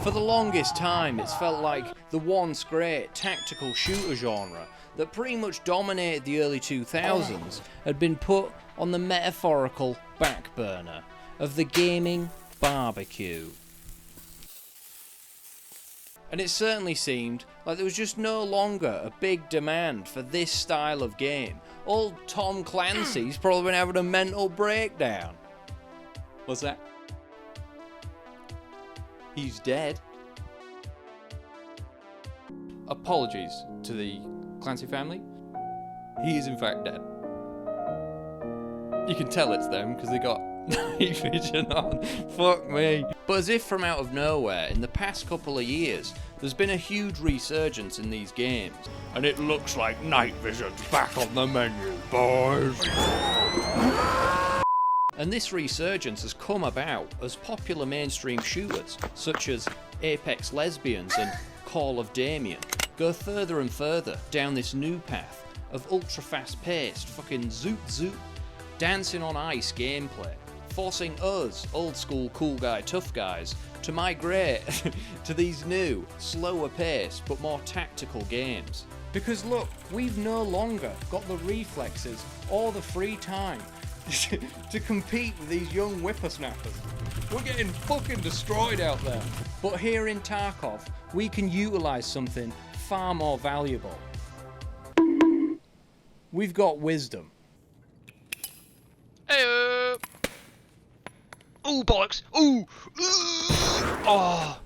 For the longest time, it's felt like the once great tactical shooter genre that pretty much dominated the early 2000s had been put on the metaphorical back burner of the gaming barbecue. And it certainly seemed like there was just no longer a big demand for this style of game. Old Tom Clancy's probably been having a mental breakdown. What's that? He's dead. Apologies to the Clancy family. He is in fact dead. You can tell it's them because they got night vision on. Fuck me. But as if from out of nowhere, in the past couple of years, there's been a huge resurgence in these games. And it looks like night vision's back on the menu, boys. And this resurgence has come about as popular mainstream shooters, such as Apex Lesbians and Call of Damien, go further and further down this new path of ultra fast paced fucking zoot zoot dancing on ice gameplay, forcing us old school cool guy tough guys to migrate to these new slower paced but more tactical games. Because look, we've no longer got the reflexes or the free time to compete with these young whippersnappers. We're getting fucking destroyed out there. But here in Tarkov, we can utilise something far more valuable. We've got wisdom. Hey, ooh, bollocks! Ooh! Oh!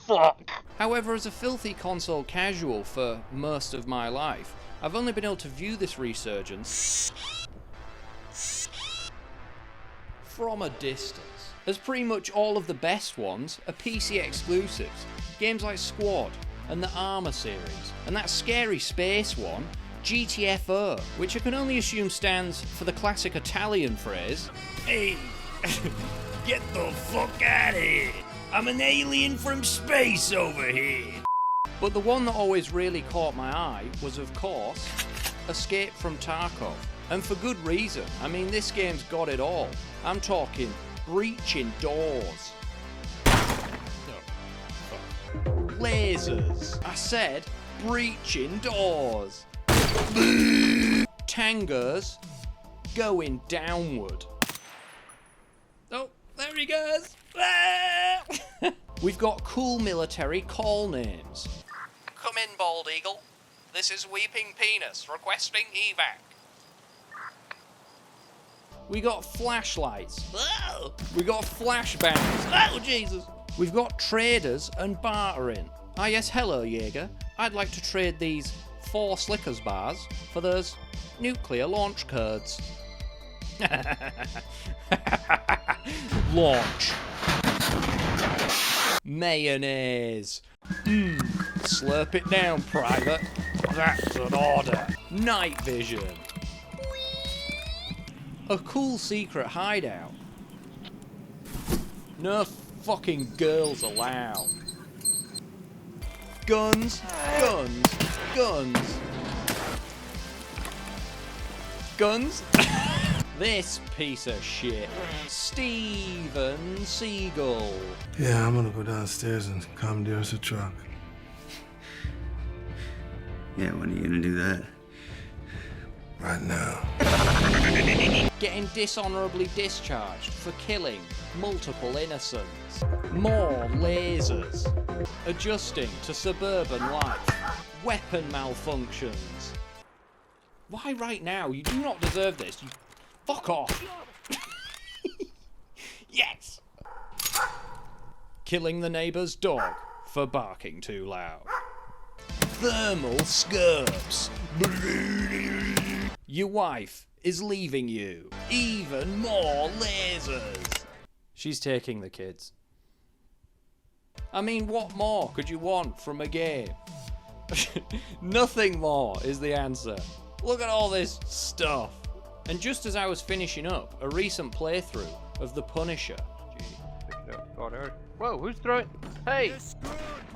Fuck! However, as a filthy console casual for most of my life, I've only been able to view this resurgence from a distance, as pretty much all of the best ones are PC exclusives. Games like Squad and the Armour series, and that scary space one, GTFO, which I can only assume stands for the classic Italian phrase, "Hey, get the fuck out of here! I'm an alien from space over here!" But the one that always really caught my eye was, of course, Escape from Tarkov. And for good reason. I mean, this game's got it all. I'm talking breaching doors. Lasers. I said breaching doors. Tangos going downward. Oh, there he goes. We've got cool military call names. Come in, Bald Eagle. This is Weeping Penis requesting evac. We got flashlights. We got flashbangs. Oh, Jesus. We've got traders and bartering. Ah, yes, hello, Jaeger. I'd like to trade these 4 Slickers bars for those nuclear launch codes. Launch. Mayonnaise. Slurp it down, Private. That's an order. Night vision. A cool secret hideout. No fucking girls allowed. Guns, guns, guns. Guns? This piece of shit. Steven Seagal. Yeah, I'm gonna go downstairs and commandeer us a truck. Yeah, when are you gonna do that? Right now. Getting dishonorably discharged for killing multiple innocents. More lasers. Adjusting to suburban life. Weapon malfunctions. Why right now? You do not deserve this. You fuck off. Yes. Killing the neighbour's dog for barking too loud. Thermal scurps. Your wife is leaving you. Even more lasers. She's taking the kids. I mean, what more could you want from a game? Nothing more is the answer. Look at all this stuff. And just as I was finishing up a recent playthrough of The Punisher. Whoa, who's throwing? Hey!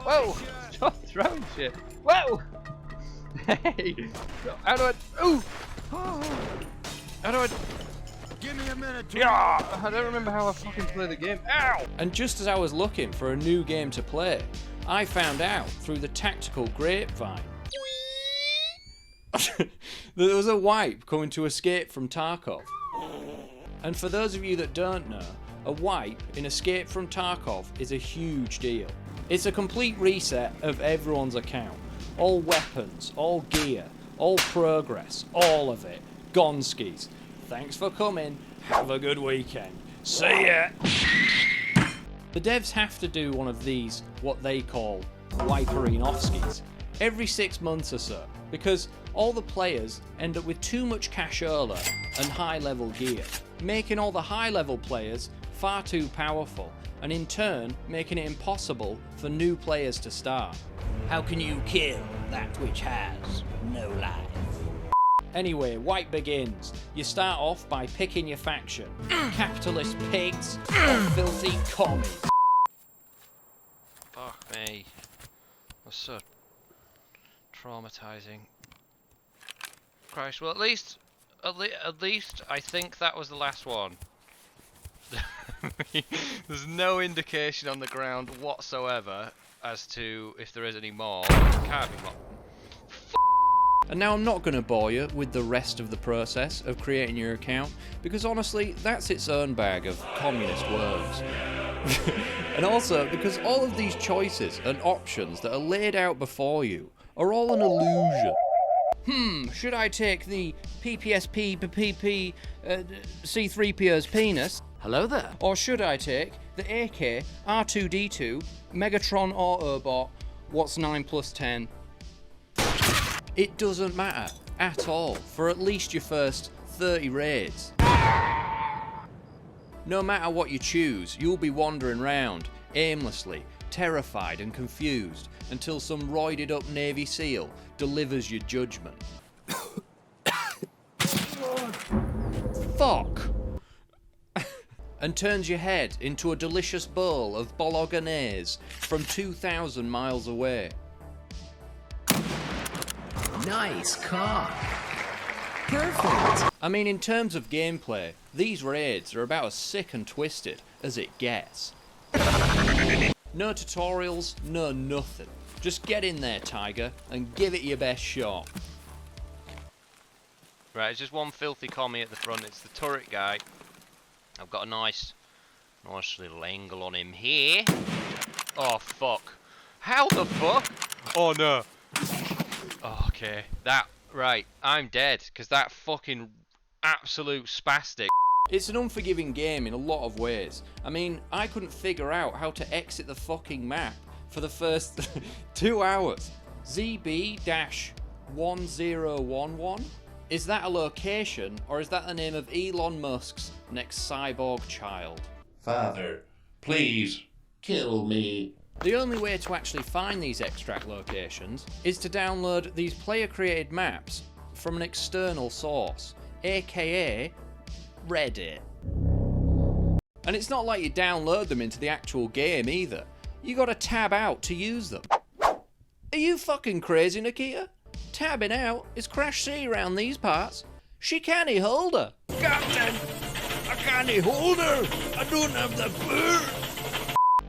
Whoa! Stop throwing shit! Whoa! Hey! How do I? Ooh! How do I? Give me a minute to Yeah! I don't remember how I fucking play the game. Ow! And just as I was looking for a new game to play, I found out through the tactical grapevine that there was a wipe coming to Escape from Tarkov. And for those of you that don't know, a wipe in Escape from Tarkov is a huge deal. It's a complete reset of everyone's account. All weapons, all gear, all progress, all of it. Gonskis. Thanks for coming. Have a good weekend. See ya! The devs have to do one of these, what they call wiperine-offskis, every 6 months or so, because all the players end up with too much cashola and high-level gear, making all the high-level players far too powerful, and in turn making it impossible for new players to start. How can you kill that which has no life? Anyway, wipe begins. You start off by picking your faction. Capitalist pigs or filthy commies. Fuck me. That's so traumatizing. Christ, well at least I think that was the last one. There's no indication on the ground whatsoever as to if there is any more. Can't be more. And now I'm not going to bore you with the rest of the process of creating your account, because honestly, that's its own bag of communist worms. And also, because all of these choices and options that are laid out before you are all an illusion. Should I take the PPSP C3PO's penis? Hello there. Or should I take the AK R2D2 Megatron Autobot What's 9 plus 10? It doesn't matter at all for at least your first 30 raids. No matter what you choose, you'll be wandering around aimlessly, terrified and confused until some roided up Navy SEAL delivers your judgment. Fuck! And turns your head into a delicious bowl of bolognese from 2,000 miles away. Nice cock. Perfect. I mean, in terms of gameplay, these raids are about as sick and twisted as it gets. No tutorials, no nothing. Just get in there, Tiger, and give it your best shot. Right, it's just one filthy commie at the front. It's the turret guy. I've got a nice little angle on him here. Oh, fuck. How the fuck? Oh, no. Oh, okay. Right, I'm dead, because that fucking absolute spastic. It's an unforgiving game in a lot of ways. I mean, I couldn't figure out how to exit the fucking map for the first 2 hours. ZB-1011? Is that a location, or is that the name of Elon Musk's next cyborg child? Father, please, kill me. The only way to actually find these extract locations is to download these player-created maps from an external source, aka Reddit. And it's not like you download them into the actual game either. You gotta tab out to use them. Are you fucking crazy, Nikita? Tabbing out is Crash C around these parts. She can't hold her. Captain, I can't hold her. I don't have the food.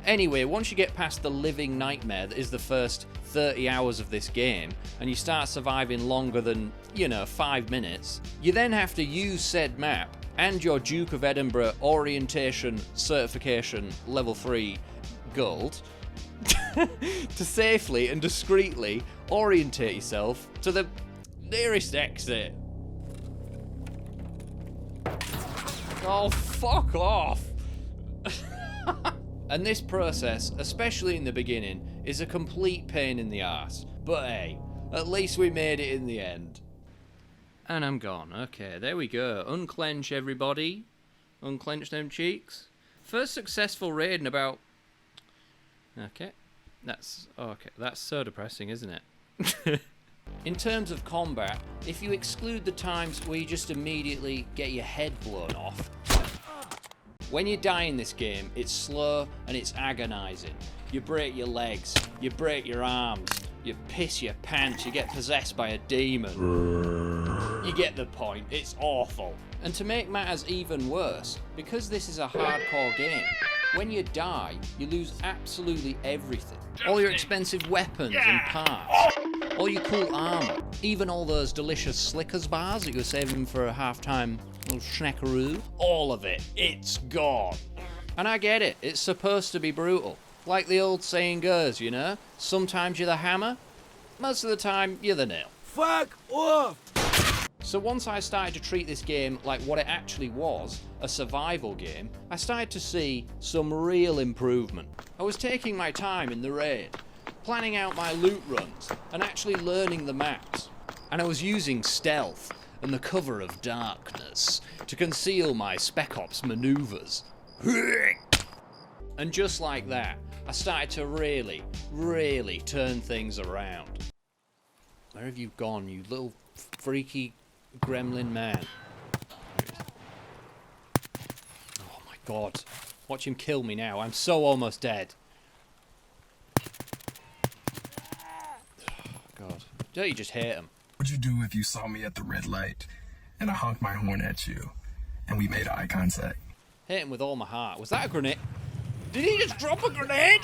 Anyway, once you get past the living nightmare that is the first 30 hours of this game, and you start surviving longer than, 5 minutes, you then have to use said map and your Duke of Edinburgh Orientation Certification Level 3 Gold to safely and discreetly orientate yourself to the nearest exit. Oh, fuck off! And this process, especially in the beginning, is a complete pain in the arse. But hey, at least we made it in the end. And I'm gone. Okay, there we go. Unclench, everybody. Unclench them cheeks. First successful raid in about... Okay. That's so depressing, isn't it? In terms of combat, if you exclude the times where you just immediately get your head blown off, when you die in this game, it's slow and it's agonizing. You break your legs, you break your arms, you piss your pants, you get possessed by a demon. You get the point, it's awful. And to make matters even worse, because this is a hardcore game, when you die, you lose absolutely everything. All your expensive weapons and parts, all your cool armor, even all those delicious Slickers bars that you were saving for a halftime little snackaroo, all of it, it's gone. And I get it, it's supposed to be brutal. Like the old saying goes, you know? Sometimes you're the hammer, most of the time you're the nail. Fuck off! So once I started to treat this game like what it actually was, a survival game, I started to see some real improvement. I was taking my time in the raid, planning out my loot runs, and actually learning the maps. And I was using stealth and the cover of darkness to conceal my Spec Ops maneuvers. And just like that, I started to really turn things around. Where have you gone, you little freaky gremlin man? Oh my god. Watch him kill me now. I'm so almost dead. Oh god. Don't you just hate him? What'd you do if you saw me at the red light and I honked my horn at you and we made eye contact? Hate him with all my heart. Was that a grenade? Did he just drop a grenade?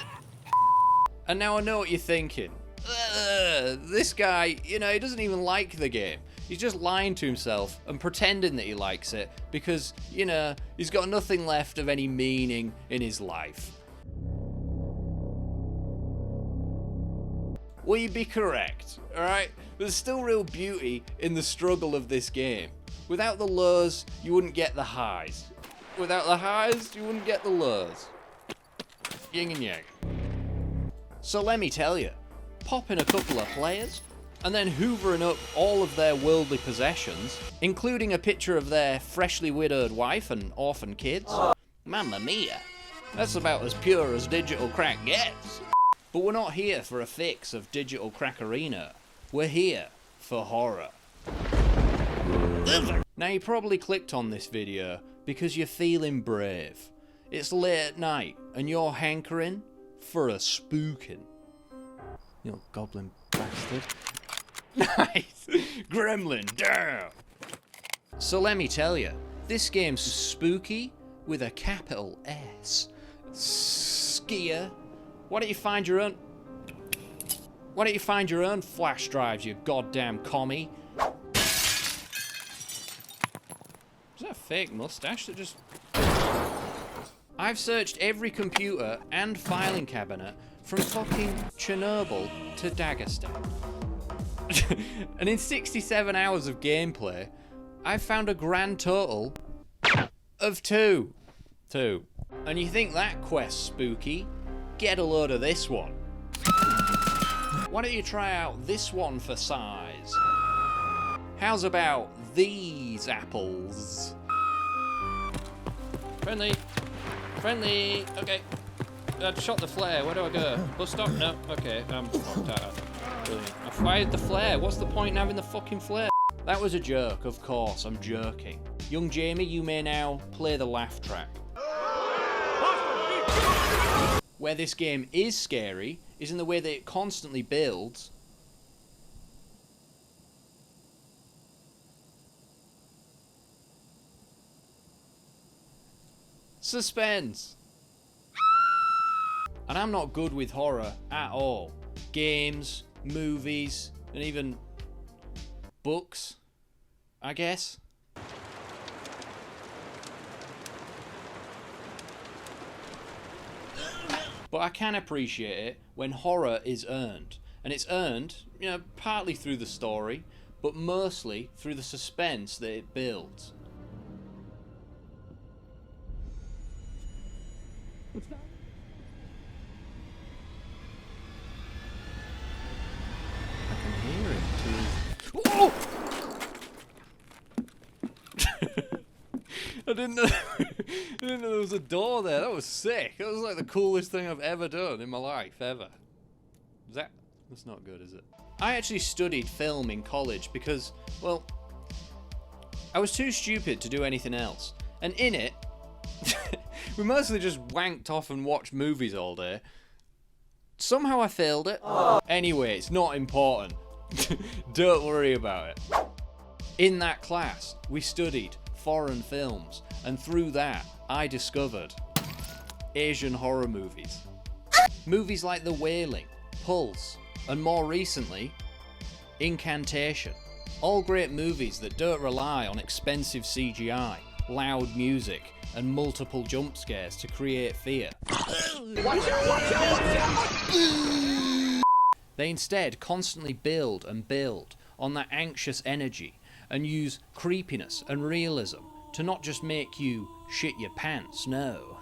And now I know what you're thinking. This guy, you know, he doesn't even like the game. He's just lying to himself and pretending that he likes it because, you know, he's got nothing left of any meaning in his life. Well, you'd be correct, alright? There's still real beauty in the struggle of this game. Without the lows, you wouldn't get the highs. Without the highs, you wouldn't get the lows. Yin and yang. So let me tell you, pop in a couple of players, and then hoovering up all of their worldly possessions, including a picture of their freshly widowed wife and orphan kids. Mamma mia, that's about as pure as digital crack gets. But we're not here for a fix of digital crackerina. We're here for horror. Now you probably clicked on this video because you're feeling brave. It's late at night and you're hankering for a spooking. You little goblin bastard. Nice! Gremlin down! So let me tell you, this game's spooky with a capital S. Skier. Why don't you find your own... Why don't you find your own flash drives, you goddamn commie? Is that a fake mustache that just... I've searched every computer and filing cabinet from fucking Chernobyl to Dagestan. And in 67 hours of gameplay, I've found a grand total of 2. And you think that quest's spooky? Get a load of this one. Why don't you try out this one for size? How's about these apples? Friendly. Friendly. Okay. I shot the flare. Where do I go? Bus stop? No. Okay. I'm fucked out. Brilliant. I fired the flare. What's the point in having the fucking flare? That was a joke, of course. I'm joking. Young Jamie, you may now play the laugh track. Where this game is scary is in the way that it constantly builds suspense. And I'm not good with horror at all. Games, movies, and even books, I guess. But I can appreciate it when horror is earned. And it's earned, you know, partly through the story, but mostly through the suspense that it builds. I can hear it too. Oh! I didn't know there was a door there. That was sick. That was like the coolest thing I've ever done in my life, ever. That's not good, is it? I actually studied film in college because, well, I was too stupid to do anything else. And in it, we mostly just wanked off and watched movies all day. Somehow I failed it. Anyway, it's not important. Don't worry about it. In that class, we studied foreign films, and through that, I discovered Asian horror movies. Movies like The Wailing, Pulse, and more recently, Incantation. All great movies that don't rely on expensive CGI, loud music, and multiple jump scares to create fear. They instead constantly build and build on that anxious energy and use creepiness and realism to not just make you shit your pants, no,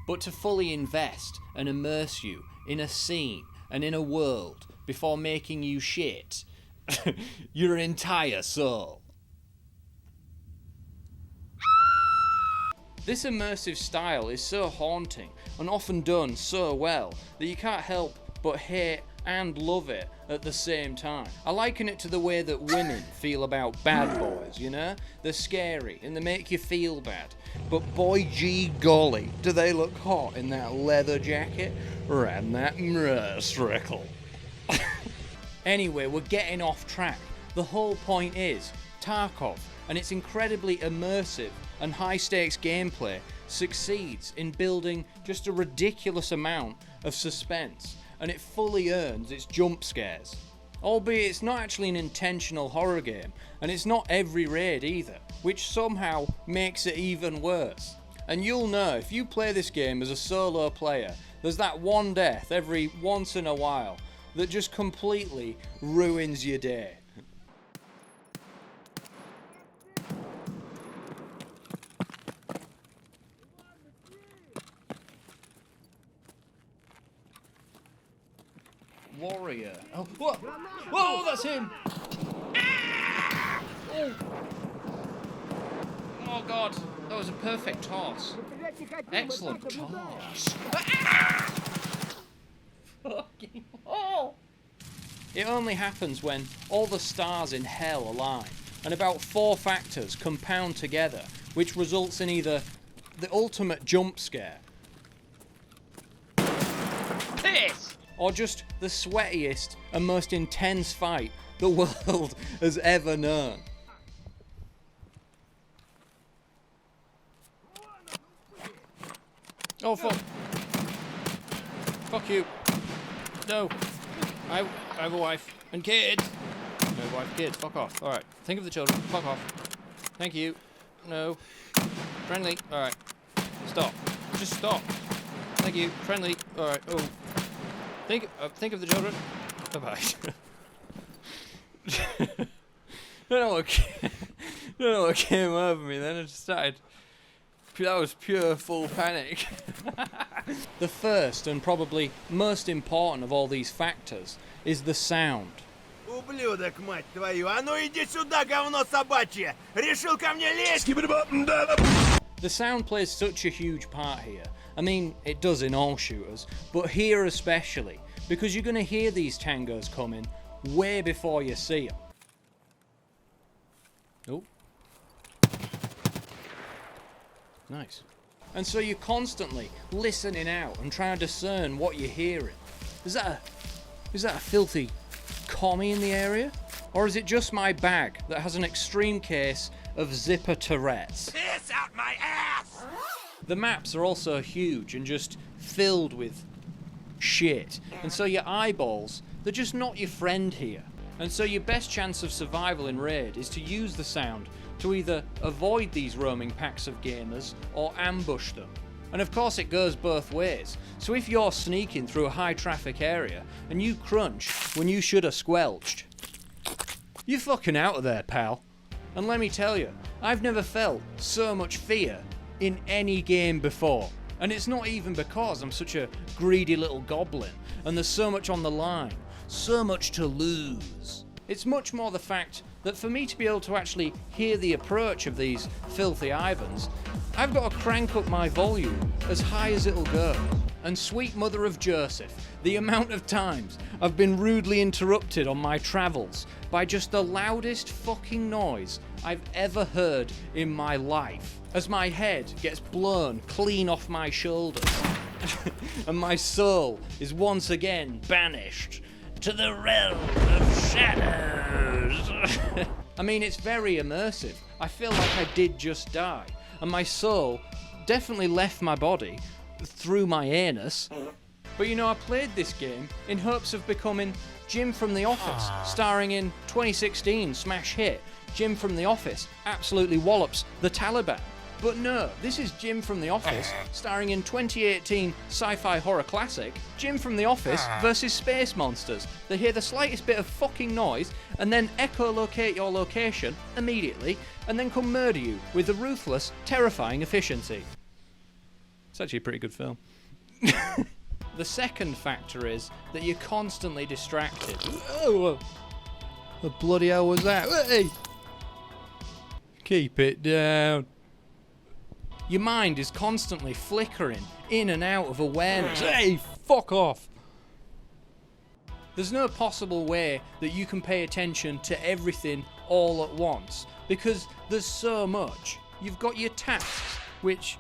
but to fully invest and immerse you in a scene and in a world before making you shit your entire soul. This immersive style is so haunting and often done so well that you can't help but hate and love it at the same time. I liken it to the way that women feel about bad boys, you know? They're scary and they make you feel bad. But boy gee golly, do they look hot in that leather jacket and that motorcycle. Anyway, we're getting off track. The whole point is, Tarkov and its incredibly immersive and high-stakes gameplay succeeds in building just a ridiculous amount of suspense, and it fully earns its jump scares. Albeit it's not actually an intentional horror game, and it's not every raid either, which somehow makes it even worse. And you'll know, if you play this game as a solo player, there's that one death every once in a while that just completely ruins your day. Warrior. Oh, whoa! Whoa, that's him! Oh. Oh god, that was a perfect toss. Excellent toss. Fucking oh! It only happens when all the stars in hell align, and about 4 factors compound together, which results in either the ultimate jump scare, Piss! or just the sweatiest and most intense fight the world has ever known. Oh fuck. Fuck you. No. I have a wife and kids. No wife, kids, fuck off. Alright, think of the children, fuck off. Thank you. No. Friendly, alright. Stop. Just stop. Thank you. Friendly, alright. Oh. Think of the children. Bye-bye. don't know what came over me then. I just started. That was pure full panic. The first and probably most important of all these factors is the sound. Ублюдок, мать твою! А ну иди сюда, говно собачье! Решил ко мне лезть? The sound plays such a huge part here. I mean, it does in all shooters, but here especially, because you're going to hear these tangos coming way before you see them. Oh. Nice. And so you're constantly listening out and trying to discern what you're hearing. Is that a filthy commie in the area? Or is it just my bag that has an extreme case of zipper Tourette's? Piss out my ass! The maps are also huge and just filled with shit. And so your eyeballs, they're just not your friend here. And so your best chance of survival in raid is to use the sound to either avoid these roaming packs of gamers or ambush them. And of course it goes both ways. So if you're sneaking through a high traffic area and you crunch when you should have squelched, you're fucking out of there, pal. And let me tell you, I've never felt so much fear in any game before. And it's not even because I'm such a greedy little goblin and there's so much on the line, so much to lose. It's much more the fact that for me to be able to actually hear the approach of these filthy Ivans, I've got to crank up my volume as high as it'll go. And sweet mother of Joseph, the amount of times I've been rudely interrupted on my travels by just the loudest fucking noise I've ever heard in my life, as my head gets blown clean off my shoulders. And my soul is once again banished to the realm of shadows. I mean, it's very immersive. I feel like I did just die, and my soul definitely left my body through my anus. But you know, I played this game in hopes of becoming Jim from The Office, starring in 2016 smash hit Jim from The Office absolutely wallops the Taliban. But no, this is Jim from The Office, starring in 2018 sci-fi horror classic, Jim from The Office versus space monsters. They hear the slightest bit of fucking noise, and then echolocate your location immediately, and then come murder you with a ruthless, terrifying efficiency. It's actually a pretty good film. The second factor is that you're constantly distracted. Oh, the bloody hell was that? Hey! Keep it down. Your mind is constantly flickering in and out of awareness. Hey, fuck off! There's no possible way that you can pay attention to everything all at once, because there's so much. You've got your tasks, which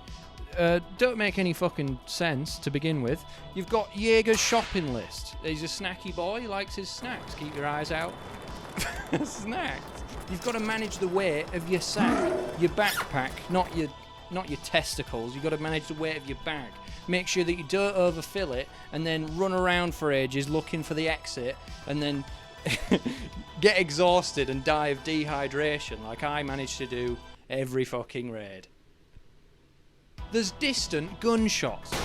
don't make any fucking sense to begin with. You've got Jaeger's shopping list. He's a snacky boy, he likes his snacks. Keep your eyes out. Snacks. You've got to manage the weight of your sack, your backpack, not your testicles. You've got to manage the weight of your bag. Make sure that you don't overfill it and then run around for ages looking for the exit and then get exhausted and die of dehydration like I managed to do every fucking raid. There's distant gunshots.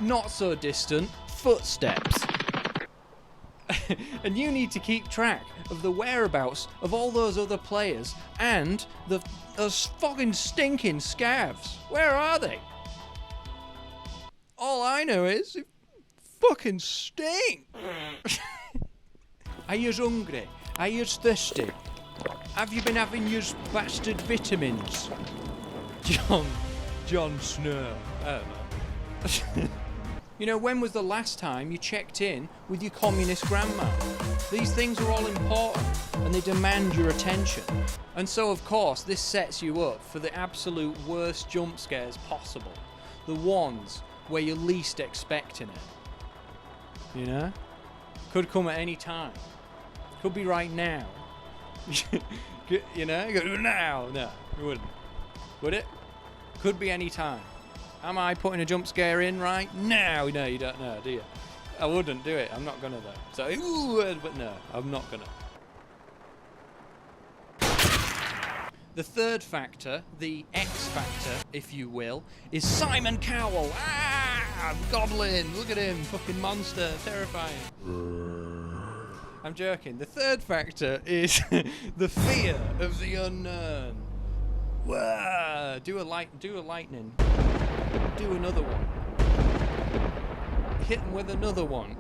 Not so distant footsteps. And you need to keep track of the whereabouts of all those other players and those fucking stinking scavs. Where are they? All I know is it fucking stink. Are you hungry? Are you thirsty? Have you been having your bastard vitamins? Jon Snow. I don't know. You know, when was the last time you checked in with your communist grandma? These things are all important and they demand your attention. And so, of course, this sets you up for the absolute worst jump scares possible. The ones where you're least expecting it. You know? Could come at any time. Could be right now. You know? Now. No, it wouldn't. Would it? Could be any time. Am I putting a jump scare in right now? No, you don't know, do you? I wouldn't do it. I'm not gonna though. So, but no, I'm not gonna. The third factor, the X factor, if you will, is Simon Cowell. Ah, goblin! Look at him, fucking monster, terrifying. I'm joking. The third factor is the fear of the unknown. Whoa! Do a lightning. Do another one. Hit him with another one.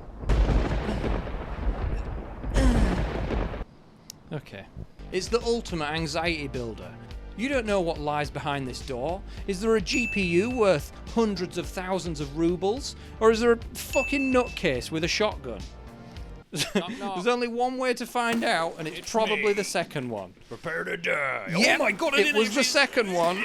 Okay. It's the ultimate anxiety builder. You don't know what lies behind this door. Is there a GPU worth hundreds of thousands of rubles? Or is there a fucking nutcase with a shotgun? There's only one way to find out, and it's probably the second one. Prepare to die. Yeah, oh my god, it was the second one.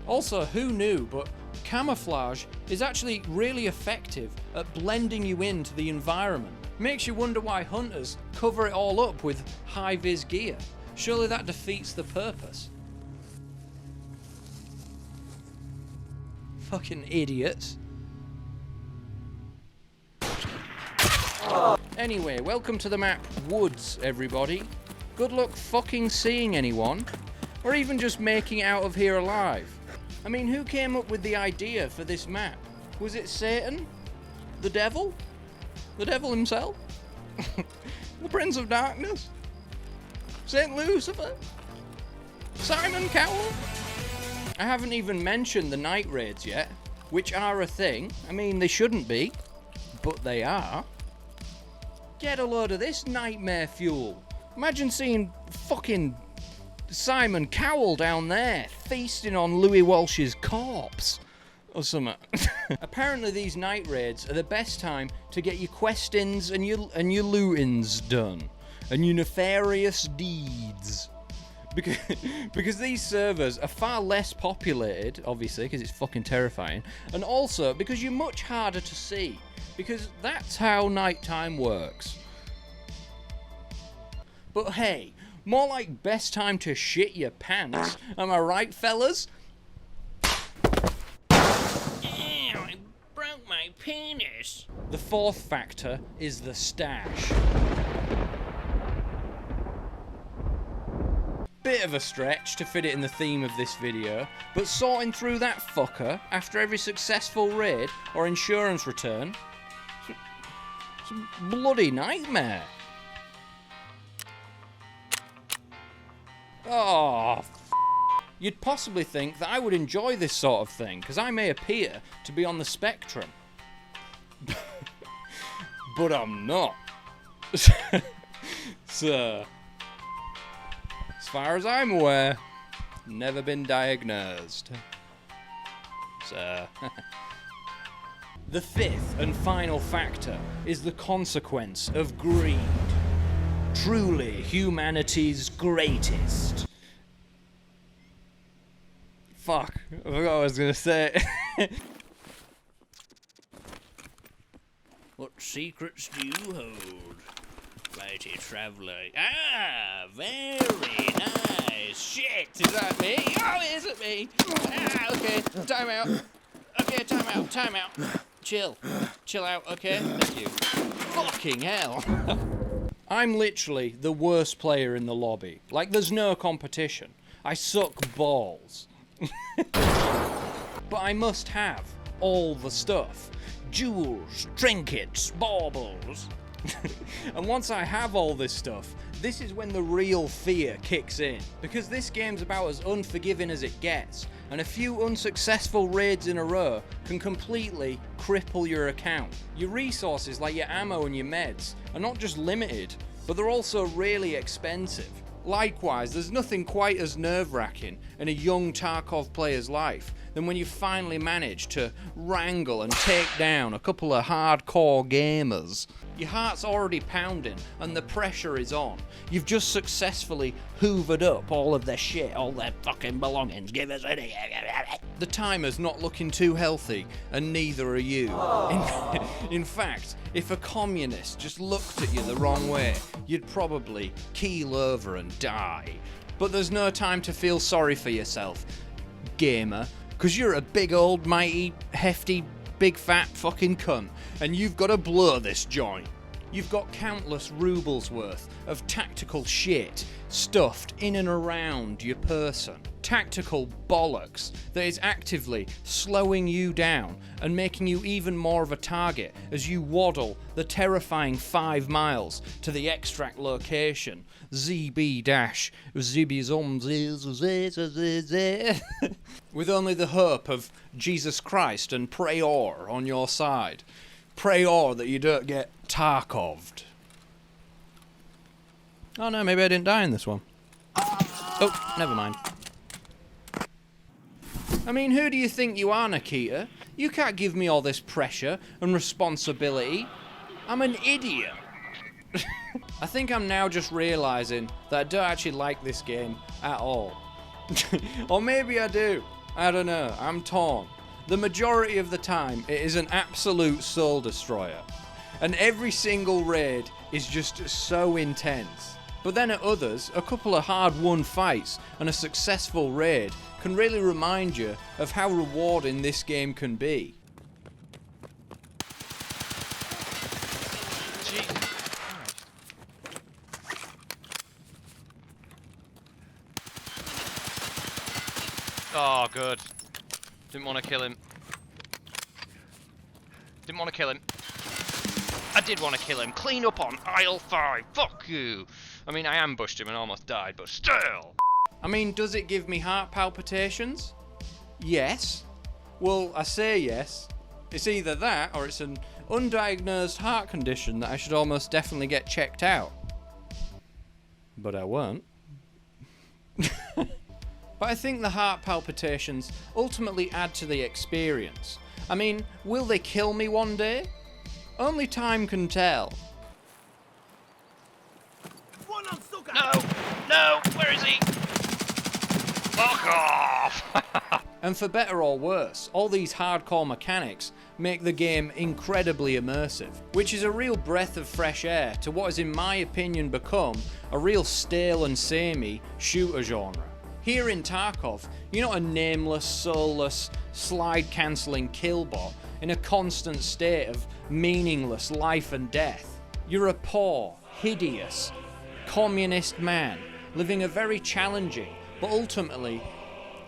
Also, who knew, but camouflage is actually really effective at blending you into the environment. Makes you wonder why hunters cover it all up with high-vis gear. Surely that defeats the purpose. Fucking idiots. Anyway, welcome to the map Woods, everybody. Good luck fucking seeing anyone, or even just making it out of here alive. I mean, who came up with the idea for this map? Was it Satan? The devil? The devil himself? The Prince of Darkness? Saint Lucifer? Simon Cowell? I haven't even mentioned the night raids yet, which are a thing. I mean, they shouldn't be, but they are. Get a load of this nightmare fuel. Imagine seeing fucking Simon Cowell down there feasting on Louis Walsh's corpse or something. Apparently these night raids are the best time to get your questins and your lootings done and your nefarious deeds, because these servers are far less populated, obviously, because it's fucking terrifying, and also because you're much harder to see, because that's how nighttime works. But hey, more like best time to shit your pants, am I right, fellas? Ow, I broke my penis. The fourth factor is the stash. Bit of a stretch to fit it in the theme of this video, but sorting through that fucker after every successful raid or insurance return, it's a bloody nightmare. Oh, you'd possibly think that I would enjoy this sort of thing, because I may appear to be on the spectrum. But I'm not. So, as far as I'm aware, never been diagnosed. So, the fifth and final factor is the consequence of greed. Truly humanity's greatest. Fuck, I forgot what I was gonna say. What secrets do you hold, mighty traveller? Ah, very nice. Shit, is that me? Oh, it isn't me. Ah, okay, time out. Okay, time out. Chill out, okay? Thank you. Fucking hell. I'm literally the worst player in the lobby. Like, there's no competition. I suck balls. But I must have all the stuff. Jewels, trinkets, baubles. And once I have all this stuff, this is when the real fear kicks in. Because this game's about as unforgiving as it gets, and a few unsuccessful raids in a row can completely cripple your account. Your resources, like your ammo and your meds, are not just limited, but they're also really expensive. Likewise, there's nothing quite as nerve-wracking in a young Tarkov player's life than when you finally manage to wrangle and take down a couple of hardcore gamers. Your heart's already pounding and the pressure is on. You've just successfully hoovered up all of their shit, all their fucking belongings. Give us any. The timer's not looking too healthy, and neither are you. In fact, if a communist just looked at you the wrong way, you'd probably keel over and die. But there's no time to feel sorry for yourself, gamer, because you're a big old mighty, hefty, big fat fucking cunt, and you've got to blow this joint. You've got countless rubles worth of tactical shit stuffed in and around your person. Tactical bollocks that is actively slowing you down and making you even more of a target as you waddle the terrifying 5 miles to the extract location. With only the hope of Jesus Christ and prayer on your side. Prayer that you don't get Tarkoved. Oh no, maybe I didn't die in this one. Oh, never mind. I mean, who do you think you are, Nikita? You can't give me all this pressure and responsibility. I'm an idiot. I think I'm now just realising that I don't actually like this game at all. Or maybe I do. I don't know. I'm torn. The majority of the time, it is an absolute soul destroyer. And every single raid is just so intense. But then at others, a couple of hard-won fights and a successful raid can really remind you of how rewarding this game can be. Oh, good. Didn't want to kill him. Didn't want to kill him. I did want to kill him. Clean up on aisle 5. Fuck you. I mean, I ambushed him and almost died, but still. I mean, does it give me heart palpitations? Yes. Well, I say yes. It's either that or it's an undiagnosed heart condition that I should almost definitely get checked out. But I won't. But I think the heart palpitations ultimately add to the experience. I mean, will they kill me one day? Only time can tell. No! No! Where is he? Fuck off! And for better or worse, all these hardcore mechanics make the game incredibly immersive, which is a real breath of fresh air to what has in my opinion become a real stale and samey shooter genre. Here in Tarkov, you're not a nameless, soulless, slide-cancelling killbot in a constant state of meaningless life and death. You're a poor, hideous, communist man living a very challenging, but ultimately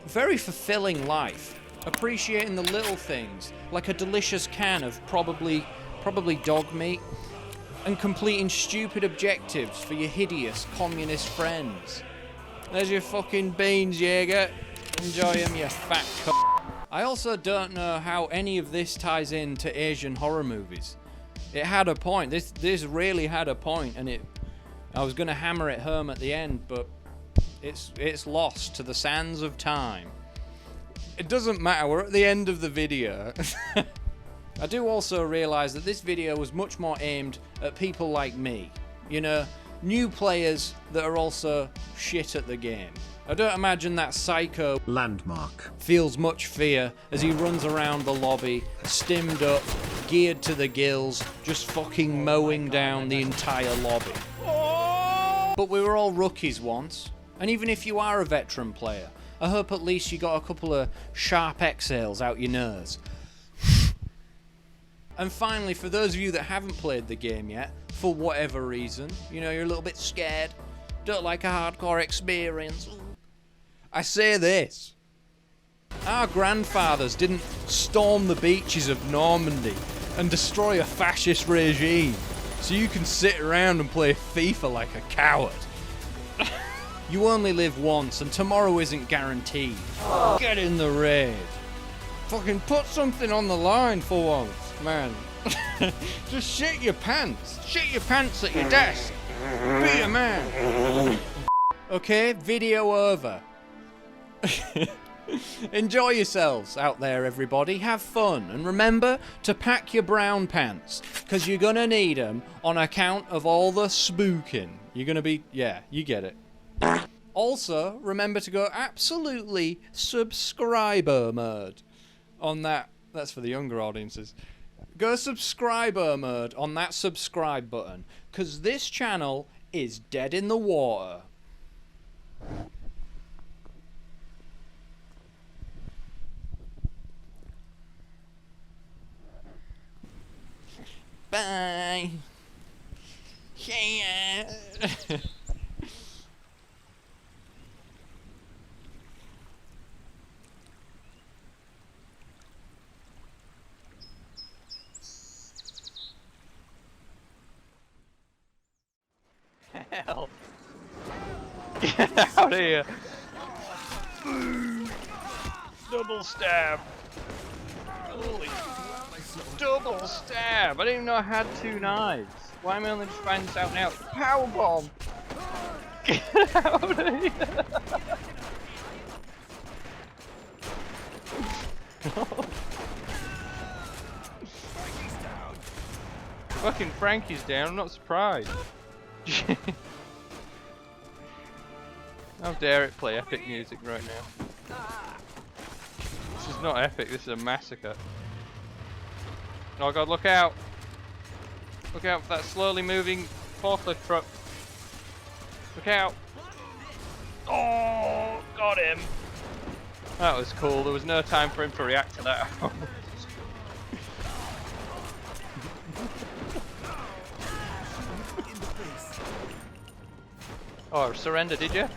very fulfilling life, appreciating the little things like a delicious can of probably dog meat, and completing stupid objectives for your hideous communist friends. There's your fucking beans, Jaeger. Enjoy them, you fat c***. I also don't know how any of this ties into Asian horror movies. It had a point. This really had a point, and I was gonna hammer it home at the end, but it's lost to the sands of time. It doesn't matter, we're at the end of the video. I do also realise that this video was much more aimed at people like me. You know, new players that are also shit at the game. I don't imagine that psycho landmark feels much fear as he runs around the lobby, stimmed up, geared to the gills, just fucking mowing down the entire lobby. But we were all rookies once. And even if you are a veteran player, I hope at least you got a couple of sharp exhales out your nose. And finally, for those of you that haven't played the game yet, for whatever reason, you know, you're a little bit scared, don't like a hardcore experience, I say this. Our grandfathers didn't storm the beaches of Normandy and destroy a fascist regime, so you can sit around and play FIFA like a coward. You only live once, and tomorrow isn't guaranteed. Get in the raid. Fucking put something on the line for once, man. Just shit your pants. Shit your pants at your desk. Be a man. Okay, video over. Enjoy yourselves out there, everybody. Have fun. And remember to pack your brown pants, because you're going to need them on account of all the spooking. You're going to be... yeah, you get it. Also, remember to go absolutely subscriber mode on that. That's for the younger audiences. Go subscriber mode on that subscribe button, because this channel is dead in the water. Bye. Yeah. Hell. Get out of here. Double stab. Holy. Double stab. I didn't even know I had two knives. Why am I only just finding this out now? Powerbomb. Get out of here. Fucking Frankie's down, I'm not surprised. How dare it play epic music right now. This is not epic, this is a massacre. Oh god, look out! Look out for that slowly moving forklift truck. Look out! Oh, got him! That was cool, there was no time for him to react to that. Oh, surrender, did you?